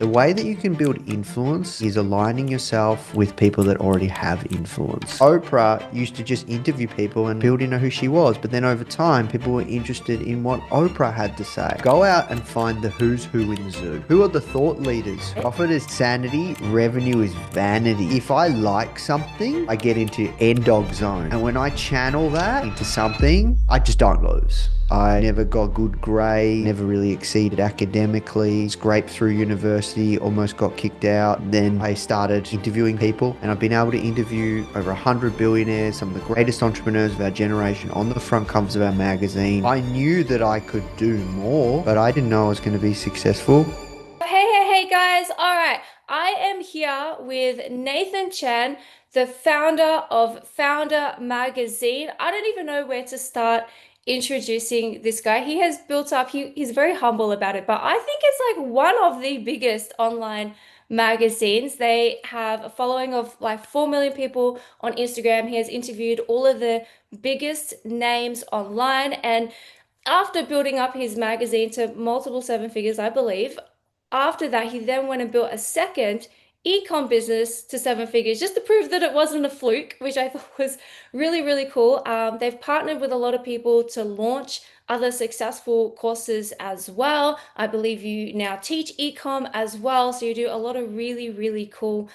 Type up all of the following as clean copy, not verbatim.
The way that you can build influence is aligning yourself with people that already have influence. Oprah used to just interview people and people didn't know who she was, but then over time, people were interested in what Oprah had to say. Go out and find the who's who in the zoo. Who are the thought leaders? Profit is sanity, revenue is vanity. If I like something, I get into Endog Zone. And when I channel that into something, I just don't lose. I never got good grades, never really exceeded academically, scraped through university, almost got kicked out. Then I started interviewing people, and I've been able to interview over 100 billionaires, some of the greatest entrepreneurs of our generation on the front covers of our magazine. I knew that I could do more, but I didn't know I was going to be successful. Hey guys. All right. I am here with Nathan Chen, the founder of Foundr Magazine. I don't even know where to start introducing this guy. He has built up, he's very humble about it, but I think it's like one of the biggest online magazines. They have a following of like 4 million people on Instagram. He has interviewed all of the biggest names online, and after building up his magazine to multiple seven figures, I believe, after that, he then went and built a second e-com business to seven figures just to prove that it wasn't a fluke, which I thought was really, really cool. They've partnered with a lot of people to launch other successful courses as well. I believe you now teach e-com as well. So you do a lot of really, really cool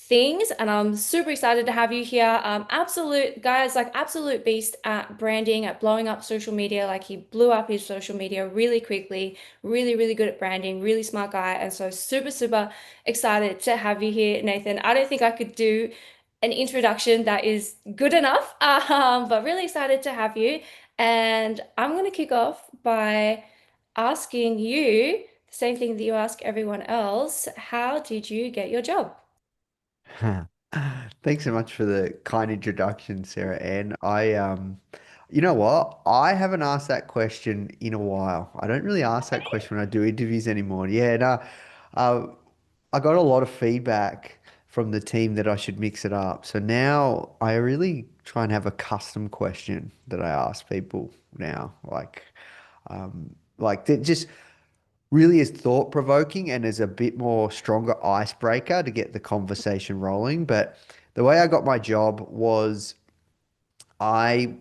things, and I'm super excited to have you here. Absolute guys, like absolute beast at branding, at blowing up social media. Like he blew up his social media really quickly, really, really good at branding, really smart guy. And so super, super excited to have you here, Nathan. I don't think I could do an introduction that is good enough, but really excited to have you. And I'm going to kick off by asking you the same thing that you ask everyone else. How did you get your job? Thanks so much for the kind introduction, Sarah Ann. You know what? I haven't asked that question in a while. I don't really ask that question when I do interviews anymore. Yeah, no, uh, I got a lot of feedback from the team that I should mix it up. So now I really try and have a custom question that I ask people now, like that just really is thought provoking and is a bit more stronger icebreaker to get the conversation rolling. But the way I got my job was I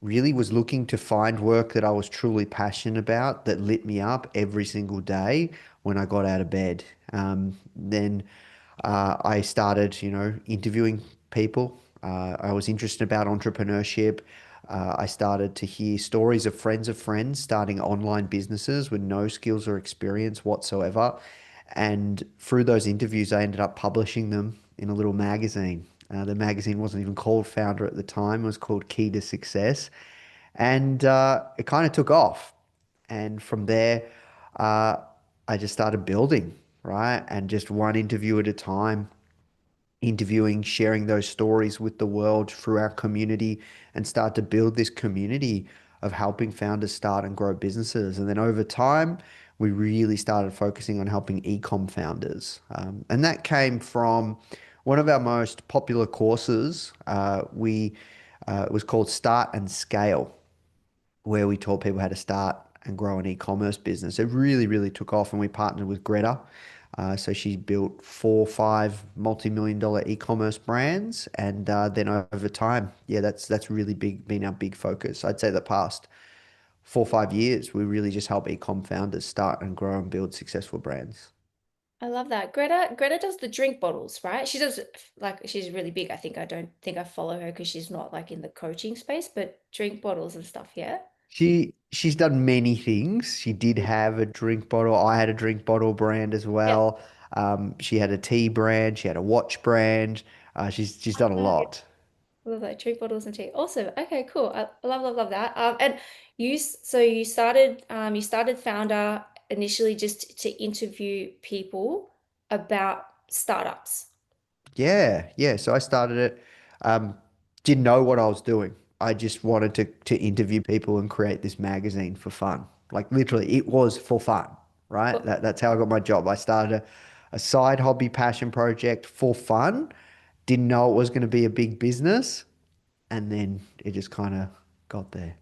really was looking to find work that I was truly passionate about that lit me up every single day when I got out of bed. Then I started, interviewing people. I was interested about entrepreneurship. I started to hear stories of friends starting online businesses with no skills or experience whatsoever. And through those interviews, I ended up publishing them in a little magazine. The magazine wasn't even called Foundr at the time, it was called Key to Success. And it kind of took off. And from there, uh, I just started building, right? And just one interview at a time, interviewing, sharing those stories with the world through our community, and start to build this community of helping founders start and grow businesses. And then over time, we really started focusing on helping e-com founders. And that came from one of our most popular courses. It was called Start and Scale, where we taught people how to start and grow an e-commerce business. It really, really took off, and we partnered with Greta. So she built 4 or 5 multi-million dollar e-commerce brands, and then over time, yeah, that's really been our big focus. I'd say the past 4 or 5 years, we really just help e-com founders start and grow and build successful brands. I love that. Greta does the drink bottles, right? She does like she's really big. I think I don't think I follow her because she's not like in the coaching space, but drink bottles and stuff, yeah. She's done many things. She did have a drink bottle. I had a drink bottle brand as Yeah. well. She had a tea brand. She had a watch brand. She's done a I lot. love that. Drink bottles and tea. Awesome. Okay, cool. I love that. And so you started Founder initially just to interview people about startups. Yeah, yeah. So I started it. Um, didn't know what I was doing. I just wanted to interview people and create this magazine for fun. Like literally, it was for fun, right? That's how I got my job. I started a side hobby passion project for fun. Didn't know it was going to be a big business, and then it just kind of got there.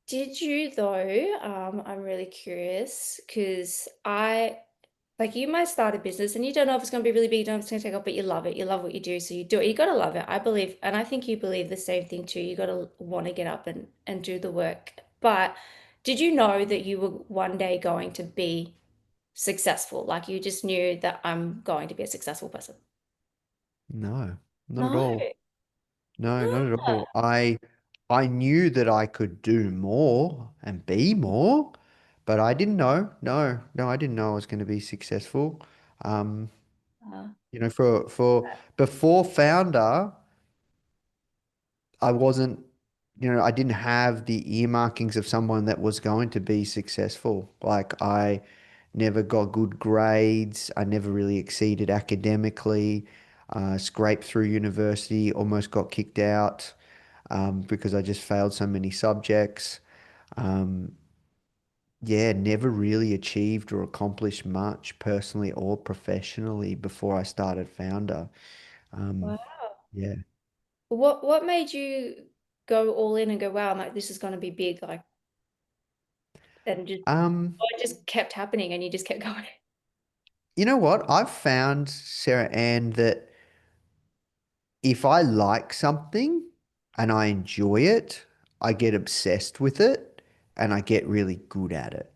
Did you though? I'm really curious because I Like you might start a business and you don't know if it's going to be really big, you don't know if it's going to take off, but you love it. You love what you do, so you do it. You got to love it. I believe, and I think you believe the same thing too. You got to want to get up and do the work. But did you know that you were one day going to be successful? Like you just knew that I'm going to be a successful person. No, not at No. all. No, not at Ah. all. I knew that I could do more and be more, but I didn't know. No, no, I didn't know I was going to be successful. Um, Ah. for before founder, I wasn't, I didn't have the earmarkings of someone that was going to be successful. Like I never got good grades. I never really exceeded academically. Scraped through university, almost got kicked out because I just failed so many subjects. Um, yeah, never really achieved or accomplished much personally or professionally before I started Founder. Um, Wow. yeah. What made you go all in and go, wow, I'm like, this is going to be big, like, and just, Um, or it just kept happening and you just kept going. you know what? I've found, Sarah Ann, that if I like something and I enjoy it, I get obsessed with it and I get really good at it.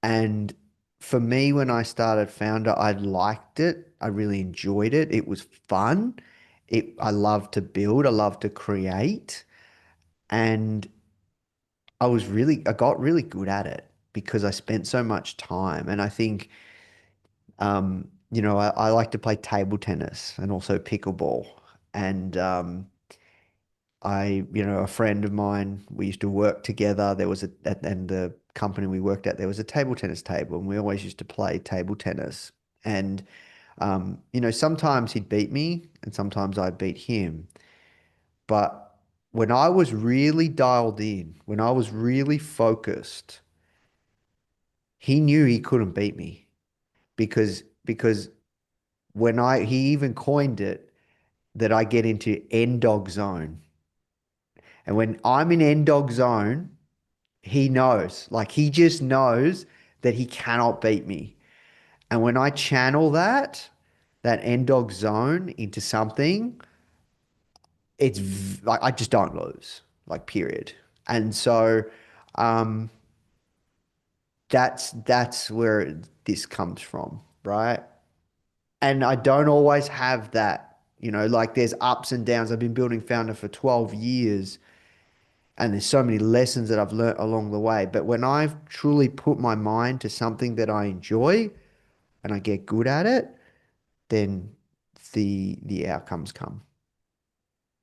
And for me, when I started Founder, I liked it. I really enjoyed it. It was fun. I love to build. I love to create. And I got really good at it because I spent so much time. And I think, I like to play table tennis and also pickleball. And, a friend of mine, we used to work together. There was and the company we worked at, there was a table tennis table, and we always used to play table tennis. And, sometimes he'd beat me and sometimes I'd beat him. But when I was really dialed in, when I was really focused, he knew he couldn't beat me because he even coined it that I get into Endog Zone. And when I'm in Endog Zone, he knows, like he just knows that he cannot beat me. And when I channel that end dog zone into something, like I just don't lose, like period. And so um, that's where this comes from, right? And I don't always have that, like there's ups and downs. I've been building Founder for 12 years and there's so many lessons that I've learnt along the way. But when I've truly put my mind to something that I enjoy and I get good at it, then the outcomes come.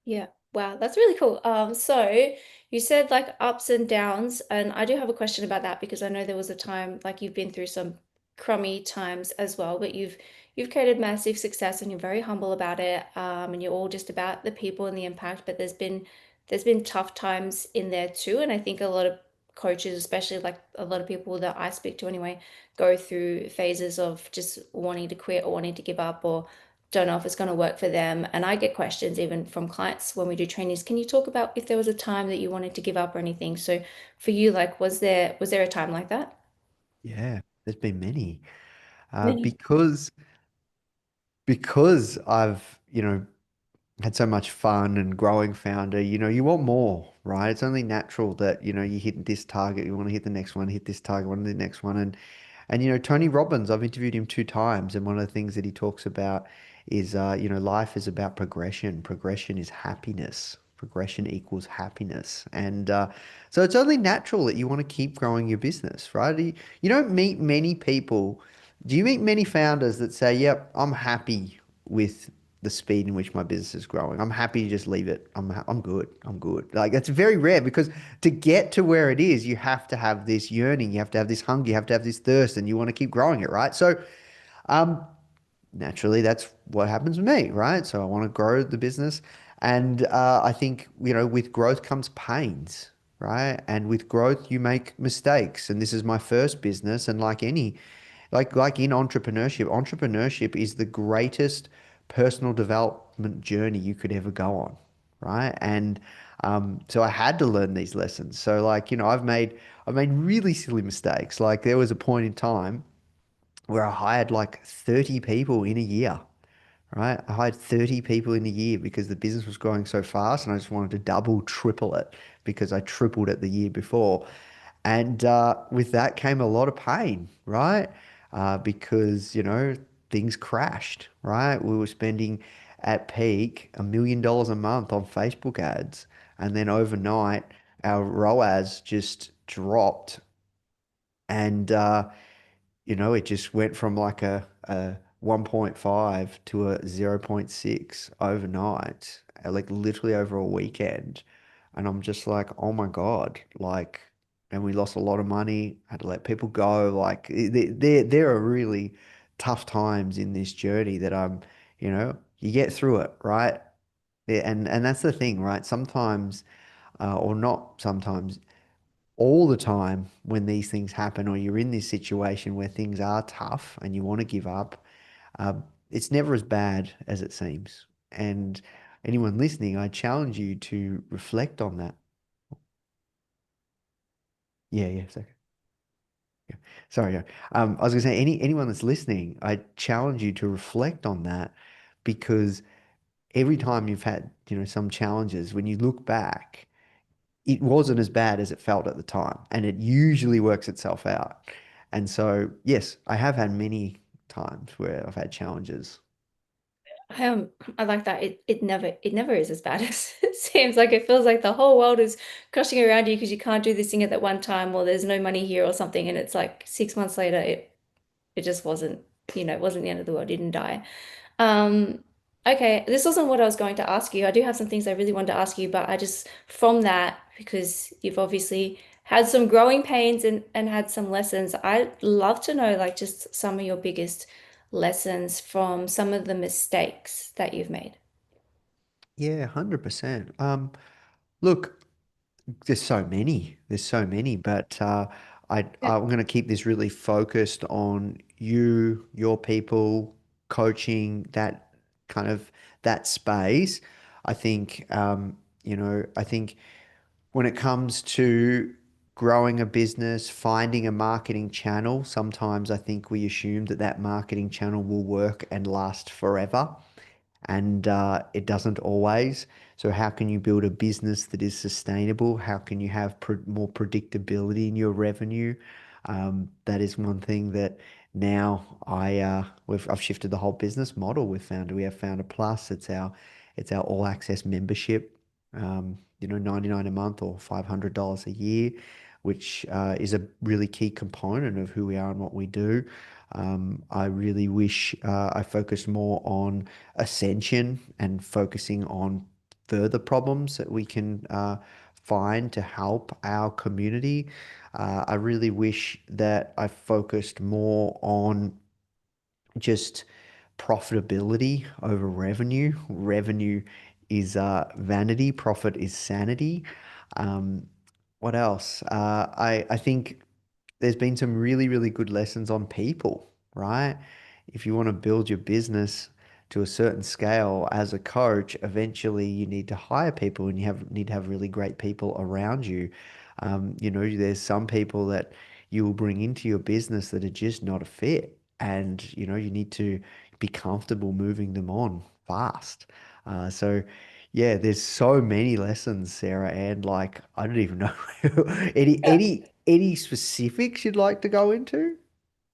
Yeah. Wow, that's really cool. So you said like ups and downs, and I do have a question about that because I know there was a time like you've been through some crummy times as well, but you've created massive success and you're very humble about it. And you're all just about the people and the impact, but there's been tough times in there too. And I think a lot of coaches, especially like a lot of people that I speak to anyway, go through phases of just wanting to quit or wanting to give up or don't know if it's going to work for them. And I get questions even from clients when we do trainings. Can you talk about if there was a time that you wanted to give up or anything? So for you, like, was there a time like that? Yeah, there's been many. Uh, Many. because because I've, had so much fun and growing Founder, you want more, right? It's only natural that, you hit this target, you want to hit the next one, hit this target, want to the next one. And Tony Robbins, I've interviewed him 2 times, and one of the things that he talks about is, life is about progression. Progression is happiness. Progression equals happiness. And so it's only natural that you want to keep growing your business, right? You don't meet many people. Do you meet many founders that say, "Yep, I'm happy with the speed in which my business is growing. I'm happy to just leave it. I'm good. I'm good." Like that's very rare because to get to where it is, you have to have this yearning, you have to have this hunger, you have to have this thirst, and you want to keep growing it, right? So, um, naturally, that's what happens with me, right? So I want to grow the business, and I think with growth comes pains, right? And with growth, you make mistakes. And this is my first business, and like in entrepreneurship is the greatest personal development journey you could ever go on, right? And so I had to learn these lessons. So like, I've made really silly mistakes. Like there was a point in time where I hired like 30 people in a year, right? I hired 30 people in a year because the business was growing so fast and I just wanted to double, triple it because I tripled it the year before. And with that came a lot of pain, right? Because, things crashed, right? We were spending at peak $1 million a month on Facebook ads. And then overnight, our ROAS just dropped. And it just went from like a 1.5 to a zero point 0.6 overnight, like literally over a weekend. And I'm just like, oh my God, like, and we lost a lot of money, had to let people go. Like, there are really tough times in this journey that you get through it, right? Yeah, and that's the thing, right? Sometimes, or not sometimes, all the time when these things happen or you're in this situation where things are tough and you want to give up, uh, it's never as bad as it seems. And anyone listening, I challenge you to reflect on that. Yeah, yeah, sorry. Yeah. Sorry. Yeah. I was gonna say anyone that's listening, I challenge you to reflect on that because every time you've had, some challenges, when you look back, it wasn't as bad as it felt at the time, and it usually works itself out. And so, yes, I have had many times where I've had challenges. Um, I like that. It never is as bad as it seems. Like it feels like the whole world is crushing around you because you can't do this thing at that one time, or there's no money here or something, and it's like 6 months later, it just wasn't, it wasn't the end of the world. You didn't die. Um, okay, this wasn't what I was going to ask you. I do have some things I really wanted to ask you, but I just from that, because you've obviously had some growing pains and had some lessons, I'd love to know like just some of your biggest lessons from some of the mistakes that you've made. Yeah, 100%. Look, there's so many. There's so many, but Yeah. I'm going to keep this really focused on you, your people, coaching, that kind of that space. I think I think when it comes to growing a business, finding a marketing channel, sometimes I think we assume that that marketing channel will work and last forever, and it doesn't always. So, how can you build a business that is sustainable? How can you have more predictability in your revenue? That is one thing that now I've shifted the whole business model with Foundr. We have Foundr Plus. It's our all access membership. 99 a month or $500 a year, which is a really key component of who we are and what we do. I really wish I focused more on ascension and focusing on further problems that we can find to help our community. I really wish that I focused more on just profitability over revenue. Revenue is vanity, profit is sanity. Um, what else? I think there's been some really, really good lessons on people, right? If you want to build your business to a certain scale as a coach, eventually you need to hire people and you need to have really great people around you. There's some people that you will bring into your business that are just not a fit. And, you need to be comfortable moving them on fast. So yeah, there's so many lessons, Sarah, and like I don't even know any specifics you'd like to go into?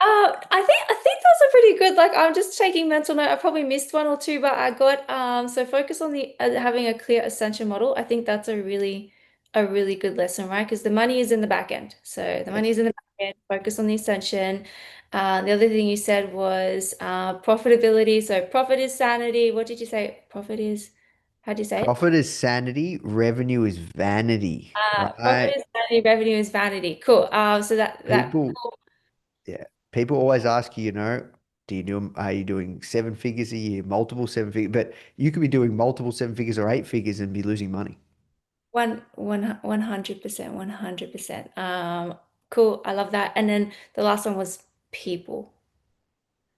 I think those are pretty good. Like I'm just taking mental note. I probably missed one or two, but I got so focus on the having a clear ascension model. I think that's a really good lesson, right? Because the money is in the back end. So the money Yes. is in the back end. Focus on the ascension. The other thing you said was profitability. So profit is sanity. What did you say? Profit is, how do you say it? Profit is sanity, revenue is vanity, Profit right? is sanity, revenue is vanity. Cool. So that People, yeah, people always ask you, are you doing 7 figures a year, multiple 7 figures? But you could be doing multiple 7 figures or 8 figures and be losing money. 100%, 100%. Cool. I love that. And then the last one was people.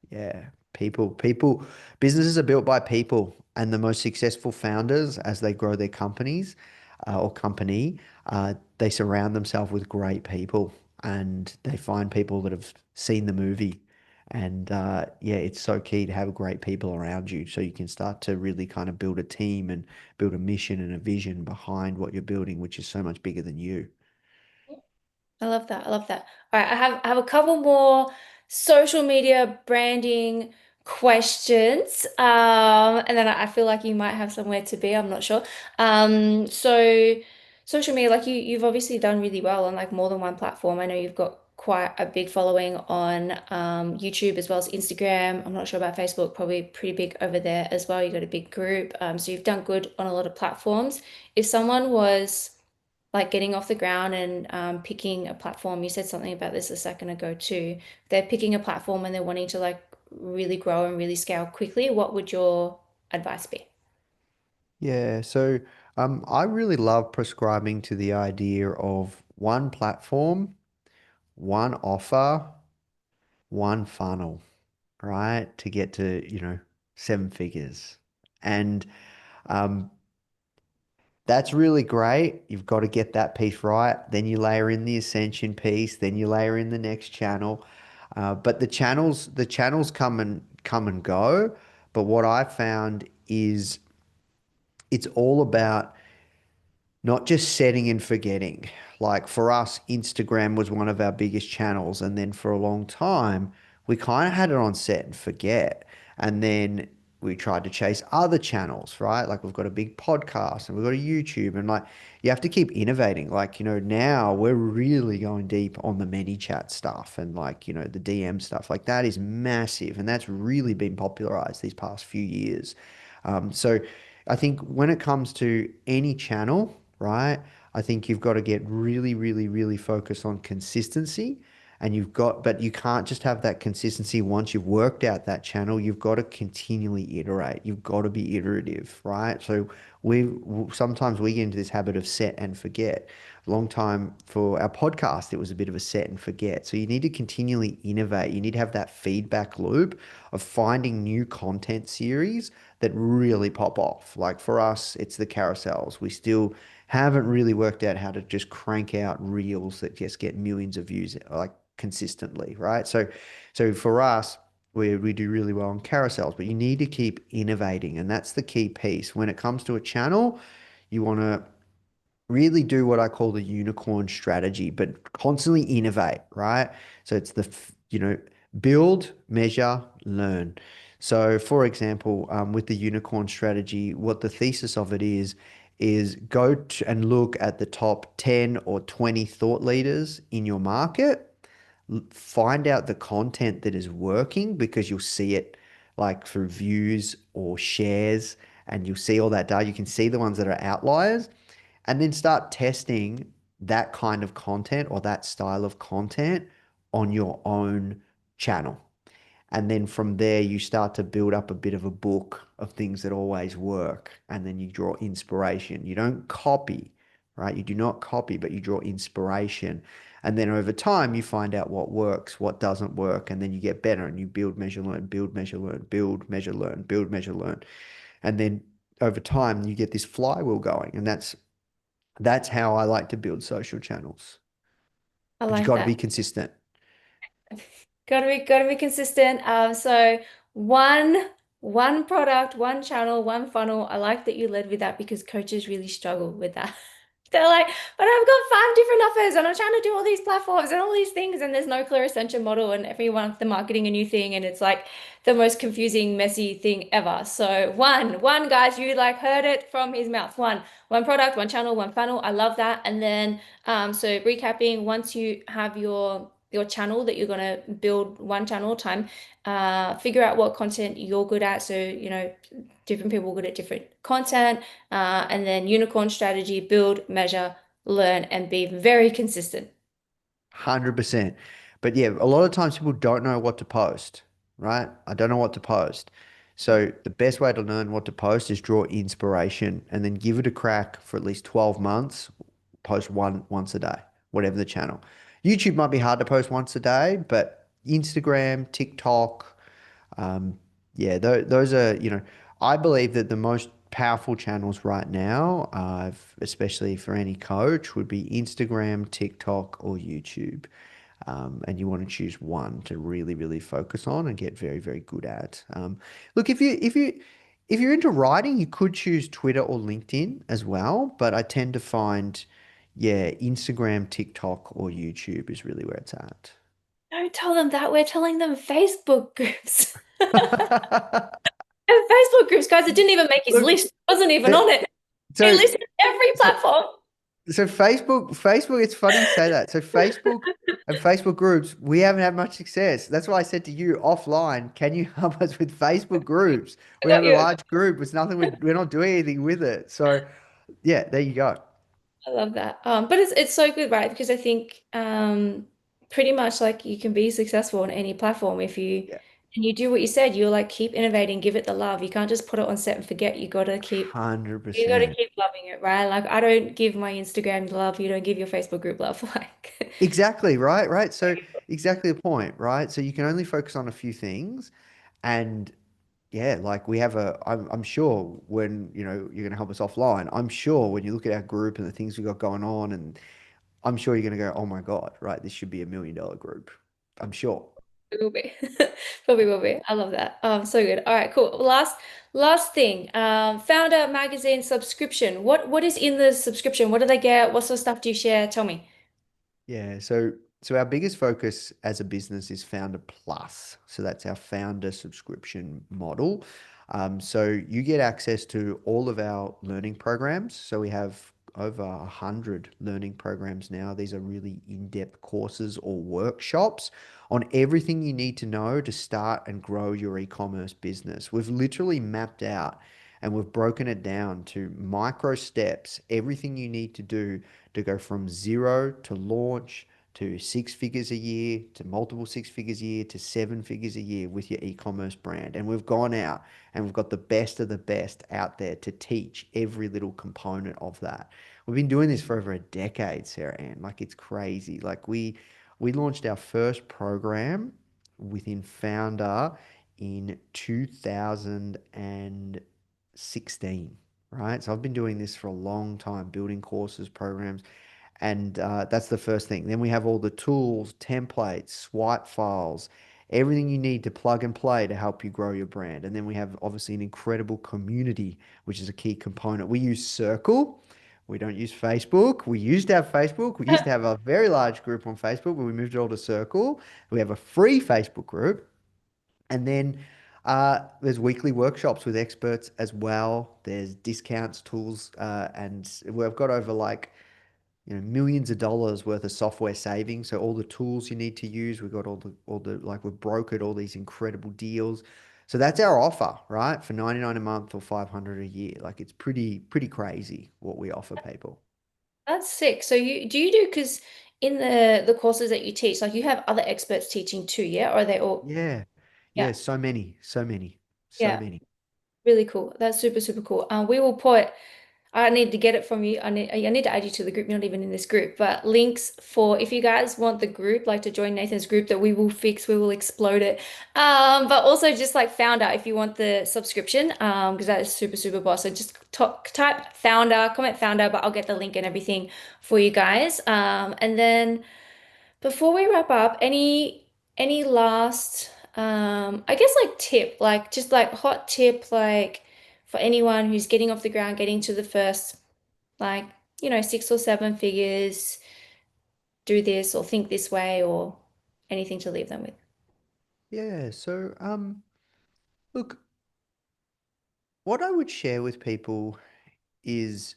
Yeah, businesses are built by people, and the most successful founders, as they grow their companies or company, they surround themselves with great people, and they find people that have seen the movie, And yeah, it's so key to have great people around you so you can start to really kind of build a team and build a mission and a vision behind what you're building, which is so much bigger than you. I love that. I love that. All right, I have a couple more social media branding questions. And then I feel like you might have somewhere to be. I'm not sure. So social media, like you've obviously done really well on like more than one platform. I know you've got quite a big following on YouTube as well as Instagram. I'm not sure about Facebook, probably pretty big over there as well. You got a big group. So you've done good on a lot of platforms. If someone was like getting off the ground and picking a platform. You said something about this a second ago too. If they're picking a platform and they're wanting to like really grow and really scale quickly, what would your advice be? Yeah, so I really love prescribing to the idea of one platform, one offer, one funnel, right? To get to, seven figures. And um, that's really great. You've got to get that piece right. Then you layer in the ascension piece, then you layer in the next channel. But the channels come and go. But what I found is it's all about not just setting and forgetting. Like for us, Instagram was one of our biggest channels. And then for a long time, we kind of had it on set and forget. And then we tried to chase other channels, right? Like we've got a big podcast and we've got a YouTube and like you have to keep innovating. Like, now we're really going deep on the ManyChat stuff and like, the DM stuff. Like that is massive and that's really been popularized these past few years. So I think when it comes to any channel, right, I think you've got to get really, really, really focused on consistency. But you can't just have that consistency once you've worked out that channel. You've got to continually iterate. You've got to be iterative, right? So sometimes we get into this habit of set and forget. A long time for our podcast, it was a bit of a set and forget. So you need to continually innovate. You need to have that feedback loop of finding new content series that really pop off. Like for us, it's the carousels. We still haven't really worked out how to just crank out reels that just get millions of views like consistently, right? So for us, we do really well on carousels, but you need to keep innovating, and that's the key piece. When it comes to a channel, you want to really do what I call the unicorn strategy, but constantly innovate, right? So it's build, measure, learn. So, for example, with the unicorn strategy, what the thesis of it is go and look at the top 10 or 20 thought leaders in your market, find out the content that is working because you'll see it like through views or shares, and you'll see all that data. You can see the ones that are outliers and then start testing that kind of content or that style of content on your own channel. And then from there, you start to build up a bit of a book of things that always work. And then you draw inspiration. You don't copy, right? You do not copy, but you draw inspiration. And then over time, you find out what works, what doesn't work. And then you get better and you build, measure, learn, build, measure, learn, build, measure, learn, build, measure, learn. And then over time, you get this flywheel going. And that's how I like to build social channels. I But you like got to be that. consistent. Gotta be consistent. So one one product, one channel, one funnel. I like that you led with that because coaches really struggle with that. They're like, but I've got five different offers and I'm trying to do all these platforms and all these things, and there's no clear ascension model, and everyone the marketing a new thing, and it's like the most confusing, messy thing ever. So one guys, you like heard it from his mouth. One product, one channel, one funnel. I love that. And then so recapping, once you have your channel that you're gonna build one channel at a time, figure out what content you're good at. So, different people are good at different content. And then unicorn strategy, build, measure, learn, and be very consistent. 100%. But yeah, a lot of times people don't know what to post, right? I don't know what to post. So the best way to learn what to post is draw inspiration and then give it a crack for at least 12 months. Post once a day, whatever the channel. YouTube might be hard to post once a day, but Instagram, TikTok, yeah, those are, I believe that the most powerful channels right now, especially for any coach, would be Instagram, TikTok, or YouTube. and you want to choose one to really, really focus on and get very, very good at. Look, if you're into writing, you could choose Twitter or LinkedIn as well, but I tend to find, yeah, Instagram, TikTok, or YouTube is really where it's at. Don't tell them that. We're telling them Facebook groups. And Facebook groups, guys, it didn't even make his Look, list. It wasn't even on that, it. He so listed every so platform. so Facebook, it's funny you say that. So Facebook and Facebook groups, we haven't had much success. That's why I said to you offline, can you help us with Facebook groups? I We got have a you. large group. It's nothing, we're not doing anything with it. So yeah, there you go. I love that. But it's so good, right? Because I think pretty much like you can be successful on any platform if you Yeah, and you do what you said, you like keep innovating, give it the love. You can't just put it on set and forget. You gotta 100%. keep loving it, right? Like I don't give my Instagram love, you don't give your Facebook group love. Like Exactly, right? Right. So exactly the point, right? So you can only focus on a few things. And yeah, like we have I'm sure when, you're going to help us offline, I'm sure when you look at our group and the things we got going on, and I'm sure you're going to go, oh my God, right? This should be $1 million group. I'm sure. it will be. Probably will be. I love that. So good. All right, cool. Last thing. Founder Magazine subscription. What is in the subscription? What do they get? What sort of stuff do you share? Tell me. Yeah, so our biggest focus as a business is Founder Plus. So that's our founder subscription model. So you get access to all of our learning programs. So we have over 100 learning programs now. These are really in-depth courses or workshops on everything you need to know to start and grow your e-commerce business. We've literally mapped out and we've broken it down to micro steps, everything you need to do to go from zero to launch to 6 figures a year to multiple 6 figures a year to 7 figures a year with your e-commerce brand. And we've gone out and we've got the best of the best out there to teach every little component of that. We've been doing this for over a decade, Sarah Ann. Like it's crazy. Like we launched our first program within Foundr in 2016, right? So I've been doing this for a long time, building courses, programs, and that's the first thing. Then we have all the tools, templates, swipe files, everything you need to plug and play to help you grow your brand. And then we have obviously an incredible community, which is a key component. We use Circle. We don't use Facebook. We used to have Facebook. We used to have a very large group on Facebook, but we moved it all to Circle. We have a free Facebook group. And then there's weekly workshops with experts as well. There's discounts, tools, and we've got over like millions of dollars worth of software savings. So all the tools you need to use, we've got all the like we've brokered all these incredible deals. So that's our offer, right? For 99 a month or 500 a year. Like it's pretty crazy what we offer people. That's sick. So you do because in the courses that you teach, like you have other experts teaching too, yeah? Or are they all Yeah. yeah, Yeah, so many, so many, so yeah. many. Really cool. That's super, super cool. We will put I need to get it from you. I need to add you to the group. You're not even in this group, but links for if you guys want the group, like to join Nathan's group that we will fix, we will explode it. But also just like Founder if you want the subscription, because that is super, super boss. So just type Founder, comment Founder, but I'll get the link and everything for you guys. And then before we wrap up, any last I guess like tip, like just like hot tip, like for anyone who's getting off the ground, getting to the first like, 6 or 7 figures, do this or think this way or anything to leave them with. Yeah, so look, what I would share with people is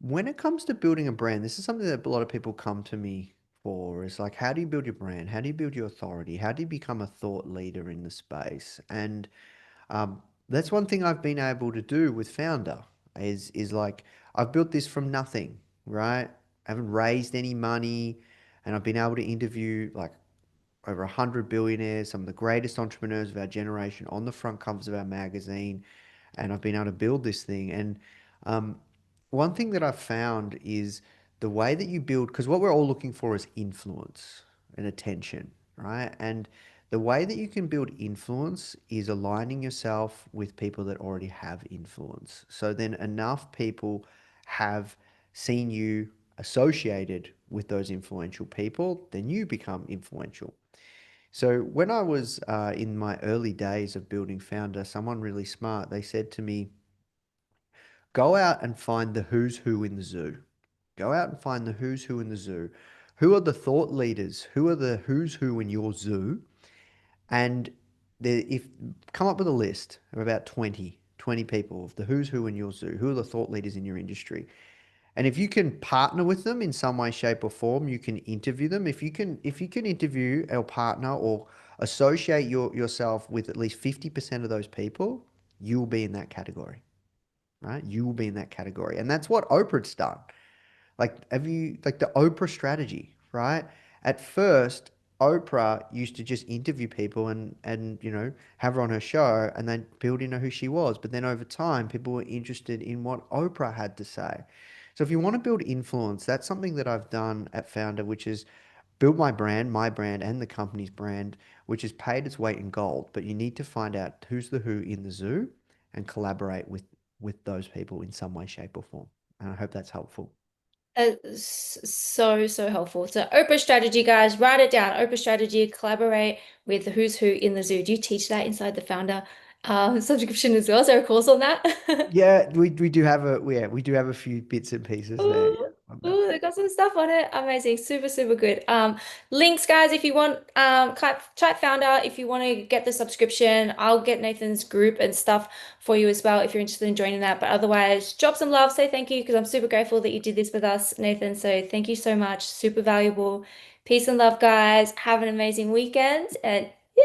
when it comes to building a brand, this is something that a lot of people come to me for is like, how do you build your brand? How do you build your authority? How do you become a thought leader in the space? And that's one thing I've been able to do with Founder is like I've built this from nothing, right? I haven't raised any money, and I've been able to interview like over 100 billionaires, some of the greatest entrepreneurs of our generation on the front covers of our magazine, and I've been able to build this thing. And um, one thing that I've found is the way that you build, because what we're all looking for is influence and attention, right? And the way that you can build influence is aligning yourself with people that already have influence. So then enough people have seen you associated with those influential people, then you become influential. So when I was in my early days of building Foundr, someone really smart, they said to me, go out and find the who's who in the zoo. Go out and find the who's who in the zoo. Who are the thought leaders? Who are the who's who in your zoo? And if come up with a list of about 20 people of the who's who in your zoo. Who are the thought leaders in your industry? And if you can partner with them in some way, shape, or form, you can interview them. If you can interview or partner or associate yourself with at least 50% of those people, you will be in that category, right? You will be in that category. And that's what Oprah's done. Like, have you, like the Oprah strategy, right? At first, Oprah used to just interview people and have her on her show, and then people didn't know who she was. But then over time, people were interested in what Oprah had to say. So if you want to build influence, that's something that I've done at Foundr, which is build my brand, and the company's brand, which has paid its weight in gold. But you need to find out who's the who in the zoo and collaborate with those people in some way, shape, or form. And I hope that's helpful. So helpful. So Oprah Strategy, guys, write it down. Oprah Strategy, collaborate with the who's who in the zoo. Do you teach that inside the Foundr subscription as well? Is there a course on that? Yeah, we do have we do have a few bits and pieces there. Ooh, Yeah, on that. ooh, they got some stuff on it. Amazing. Super good. Links, guys, if you want, type Foundr if you want to get the subscription. I'll get Nathan's group and stuff for you as well if you're interested in joining that. But otherwise, drop some love, say thank you, because I'm super grateful that you did this with us, Nathan. So thank you so much. Super valuable. Peace and love, guys. Have an amazing weekend and